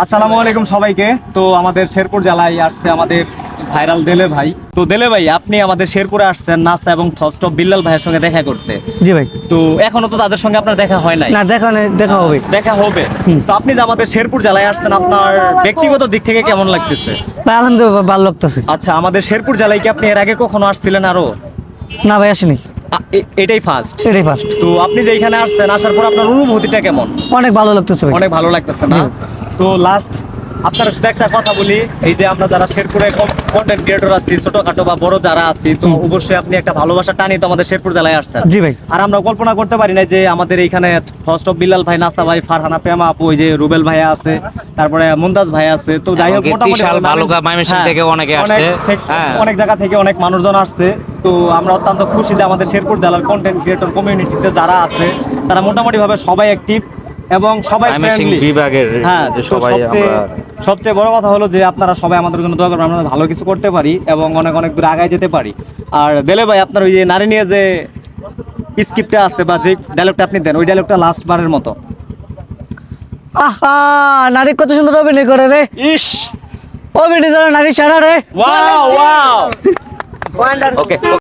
আসসালামু আলাইকুম সবাইকে। তো আমাদের শেরপুর জেলায় আসছে আমাদের ভাইরাল দেলে ভাই। তো দেলে ভাই, আপনি আমাদের শেরপুরে আসছেন নাসা এবং ফার্স্ট অফ বিল্লাল ভাইয়ের সঙ্গে দেখা করতে। জি ভাই। তো এখনো তো তাদের সঙ্গে আপনার দেখা হয় নাই। না, দেখা হবে। দেখা হবে। তো আপনি যে আমাদের শেরপুর জেলায় আসছেন, আপনার ব্যক্তিগত দিক থেকে কেমন লাগতেছে? ভাই আলহামদুলিল্লাহ ভালো লাগতেছে। আচ্ছা, আমাদের শেরপুর জেলায় কি আপনি এর আগে কখনো আসছিলেন আরো? না ভাই, আসেনি। এটাই ফার্স্ট? এটাই ফার্স্ট। তো আপনি যে এখানে আসছেন, আসার পর আপনার অনুভূতিটা কেমন? অনেক ভালো লাগতেছে ভাই। অনেক ভালো লাগতেছে না? জি। তো লাস্ট আপনার সাথে একটা কথা বলি, এই যে আমরা যারা শেরপুরে কন্টেন্ট ক্রিয়েটর আছি, ছোটখাটো বা বড় যারা আছি, তো অবশ্যই আপনি একটা ভালোবাসা টানি তো আমাদের শেরপুর জেলায় আসছেন। জি ভাই। আর আমরা কল্পনা করতে পারি না যে আমাদের এইখানে ফার্স্ট অফ বিল্লাল ভাই, নাসা ভাই, ফারহানা প্রেমা আপু, ওই যে রুবেল ভাই আছে, তারপরে মুমতাজ ভাই আছে। তো যাই হোক, মোটামুটি থেকে অনেকে আসছে। হ্যাঁ, অনেক জায়গা থেকে অনেক মানুষজন আসছে। তো আমরা অত্যন্ত খুশি যে আমাদের শেরপুর জেলার কন্টেন্ট ক্রিয়েটর কমিউনিটিতে যারা আছে তারা মোটামুটি ভাবে সবাই অ্যাক্টিভ এবং সবাই ফ্রেন্ডলি। বিভাগের হ্যাঁ, যে তো সবাই আমরা সবচেয়ে বড় কথা হলো যে আপনারা সবাই আমাদের জন্য দোয়া করবেন, আমরা ভালো কিছু করতে পারি এবং অনেক অনেক দূর আগায় যেতে পারি। আর দেলে ভাই, আপনার ওই যে নারী নিয়ে যে স্ক্রিপ্টটা আছে বা যে ডায়লগটা আপনি দেন, ওই ডায়লগটা লাস্ট বারের মতো। আহা, নারী কত সুন্দর অভিনয় করে রে। ইস, অভিনয় করে নারী সারা রে। Wow wow. ওকে।